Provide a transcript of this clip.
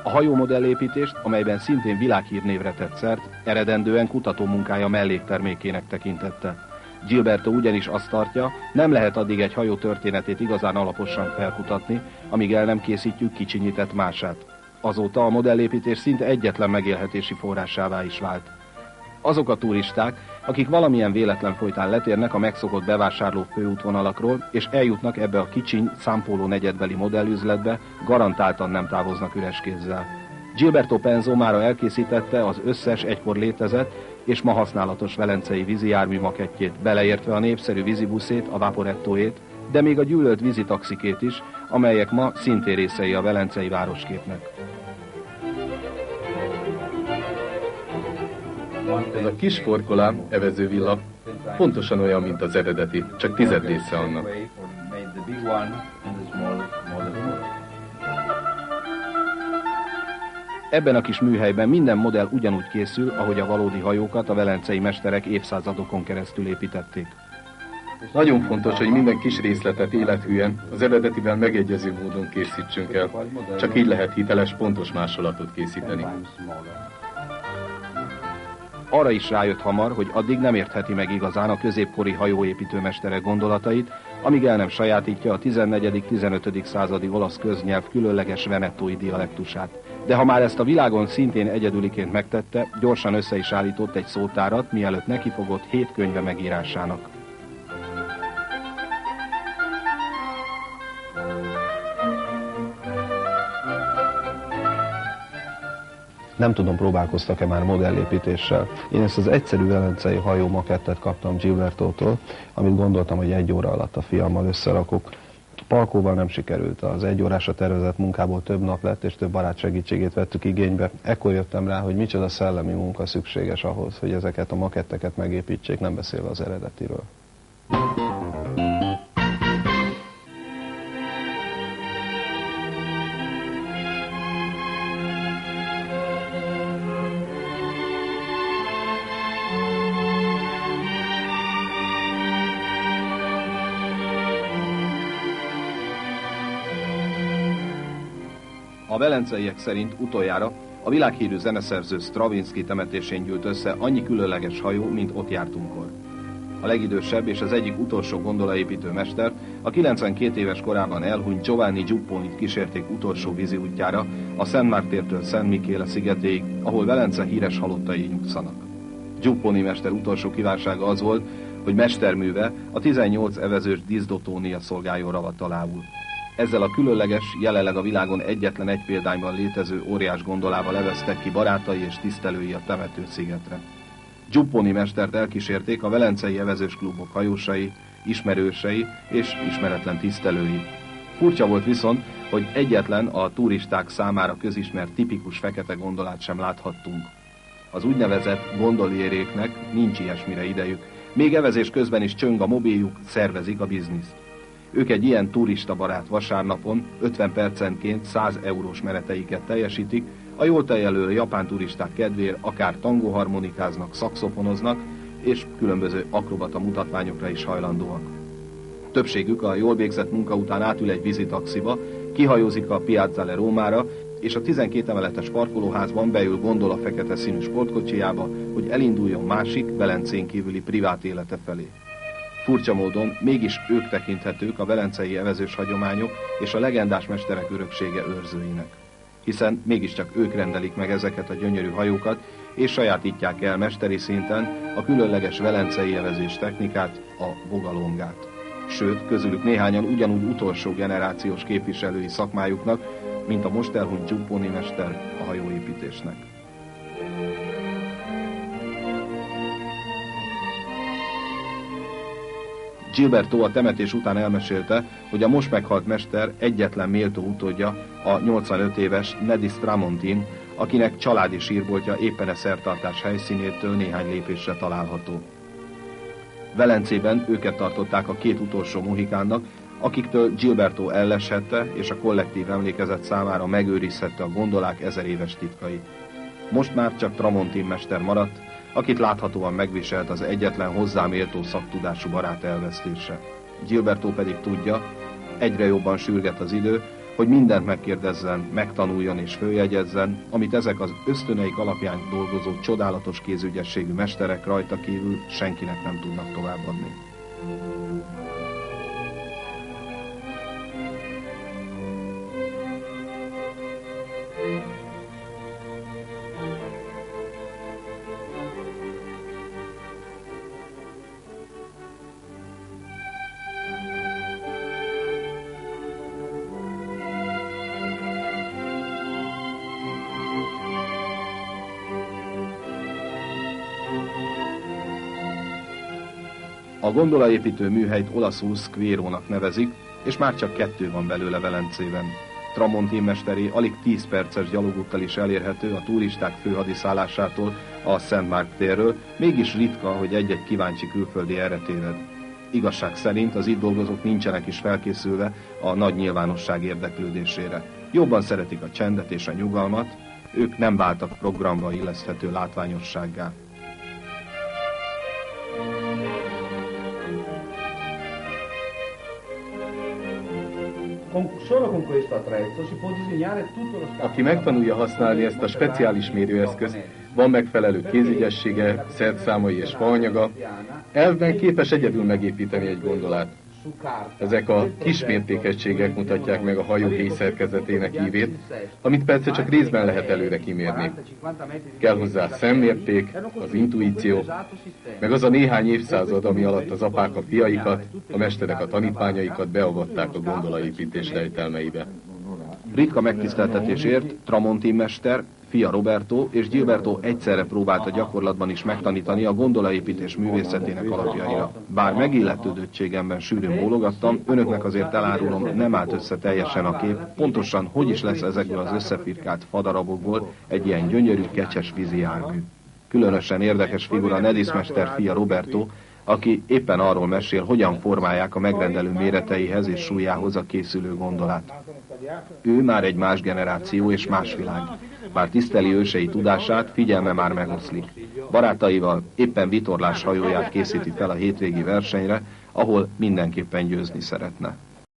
A hajómodellépítést, amelyben szintén világhírnévre tett szert, eredendően kutatómunkája melléktermékének tekintette. Gilberto ugyanis azt tartja, nem lehet addig egy hajó történetét igazán alaposan felkutatni, amíg el nem készítjük kicsinyített mását. Azóta a modellépítés szinte egyetlen megélhetési forrásává is vált. Azok a turisták, akik valamilyen véletlen folytán letérnek a megszokott bevásárló főútvonalakról, és eljutnak ebbe a kicsiny São Paulo negyedbeli modellüzletbe, garantáltan nem távoznak üres kézzel. Gilberto Penzo mára elkészítette az összes egykor létezett és ma használatos velencei vízijármű makettjét, beleértve a népszerű vízibuszét, a Vaporettóét, de még a gyűlölt vízitaxikét is, amelyek ma szintén részei a velencei városképnek. Ez a kis forkolám, evezővilla, pontosan olyan, mint az eredeti, csak 10 része annak. Ebben a kis műhelyben minden modell ugyanúgy készül, ahogy a valódi hajókat a velencei mesterek évszázadokon keresztül építették. Nagyon fontos, hogy minden kis részletet élethűen, az eredetivel megegyező módon készítsünk el. Csak így lehet hiteles, pontos másolatot készíteni. Arra is rájött hamar, hogy addig nem értheti meg igazán a középkori hajóépítőmesterek gondolatait, amíg el nem sajátítja a 14.-15. századi olasz köznyelv különleges venettói dialektusát. De ha már ezt a világon szintén egyedüliként megtette, gyorsan össze is állított egy szótárat, mielőtt nekifogott 7 könyve megírásának. Nem tudom, próbálkoztak-e már modellépítéssel. Én ezt az egyszerű velencei hajó makettet kaptam Gilbertótól, amit gondoltam, hogy 1 óra alatt a fiammal összerakok. Palkóval nem sikerült, az 1 órásra tervezett munkából több nap lett, és több barát segítségét vettük igénybe. Ekkor jöttem rá, hogy micsoda szellemi munka szükséges ahhoz, hogy ezeket a maketteket megépítsék, nem beszélve az eredetiről. A velenceiek szerint utoljára a világhírű zeneszerző Stravinsky temetésén gyűlt össze annyi különleges hajó, mint ott jártunkkor. A legidősebb és az egyik utolsó gondolaépítő mester, a 92 éves korában elhunyt Giovanni Giupponit kísérték utolsó vízi útjára, a Szent Mártértől Szent Mikéle szigetéig, ahol Velence híres halottai nyugszanak. Giupponi mester utolsó kívánsága az volt, hogy mesterműve a 18 evezős Disdotónia szolgáljon ravatalául. Ezzel a különleges, jelenleg a világon egyetlen egy példányban létező óriás gondolával eveztek ki barátai és tisztelői a temetőszigetre. Giupponi mestert elkísérték a velencei evezős klubok hajósai, ismerősei és ismeretlen tisztelői. Furcsa volt viszont, hogy egyetlen a turisták számára közismert tipikus fekete gondolát sem láthattunk. Az úgynevezett gondoliéréknek nincs ilyesmire idejük, még evezés közben is csöng a mobiljuk, szervezik a bizniszt. Ők egy ilyen turistabarát vasárnapon 50 percenként 100 eurós meneteiket teljesítik, a jól teljelő japán turisták kedvéért akár tangóharmonikáznak, szaxofonoznak, és különböző akrobata mutatványokra is hajlandóak. Többségük a jól végzett munka után átül egy vízitaxiba, kihajózik a Piazzale Rómára, és a 12 emeletes parkolóházban beül gondola fekete színű sportkocsijába, hogy elinduljon másik, Velencén kívüli privát élete felé. Furcsa módon mégis ők tekinthetők a velencei evezős hagyományok és a legendás mesterek öröksége őrzőinek. Hiszen mégiscsak ők rendelik meg ezeket a gyönyörű hajókat, és sajátítják el mesteri szinten a különleges velencei evezés technikát, a vogalongát. Sőt, közülük néhányan ugyanúgy utolsó generációs képviselői szakmájuknak, mint a most elhunyt Giupponi mester a hajóépítésnek. Gilberto a temetés után elmesélte, hogy a most meghalt mester egyetlen méltó utódja, a 85 éves Nedis Tramontin, akinek családi sírboltja éppen a szertartás helyszínétől néhány lépésre található. Velencében őket tartották a 2 utolsó mohikánnak, akiktől Gilberto elleshette és a kollektív emlékezet számára megőrizhette a gondolák 1000 éves titkait. Most már csak Tramontin mester maradt, akit láthatóan megviselt az egyetlen hozzám éltó szaktudású barát elvesztése. Gilberto pedig tudja, Egyre jobban sürget az idő, hogy mindent megkérdezzen, megtanuljon és följegyezzen, amit ezek az ösztöneik alapján dolgozó csodálatos kézügyességű mesterek rajta kívül senkinek nem tudnak továbbadni. A gondolaépítő műhelyt olaszul Squarónak nevezik, és már csak 2 van belőle Velencében. Tramontin mesteré alig 10 perces gyalogúttal is elérhető a turisták főhadiszállásától, a Szent Márk térről, mégis ritka, hogy egy-egy kíváncsi külföldi erre téved. Igazság szerint az itt dolgozók nincsenek is felkészülve a nagy nyilvánosság érdeklődésére. Jobban szeretik a csendet és a nyugalmat, ők nem váltak programba illeszthető látványossággá. Aki megtanulja használni ezt a speciális mérőeszközt, van megfelelő kézügyessége, szertszámai és faanyaga, elvben képes egyedül megépíteni egy gondolát. Ezek a kismértékegységek mutatják meg a hajó héjszerkezetének ívét, amit persze csak részben lehet előre kimérni. Kell hozzá a szemmérték, az intuíció, meg az a néhány évszázad, ami alatt az apák a fiaikat, a mesterek a tanítványaikat beavatták a gondolaépítés rejtelmeibe. Ritka megtiszteltetésért Tramontin mester, fia Roberto és Gilberto egyszerre próbálta gyakorlatban is megtanítani a gondolaépítés művészetének alapjaira. Bár megilletődöttségemben sűrűn bólogattam, önöknek azért elárulom, nem állt össze teljesen a kép, pontosan hogy is lesz ezekből az összefirkált fadarabokból egy ilyen gyönyörű, kecses vízi jármű. Különösen érdekes figura Nedis mester fia Roberto, aki éppen arról mesél, hogyan formálják a megrendelő méreteihez és súlyához a készülő gondolát. Ő már egy más generáció és más világ. Bár tiszteli ősei tudását, figyelme már megoszlik. Barátaival éppen vitorlás hajóját készíti fel a hétvégi versenyre, ahol mindenképpen győzni szeretne.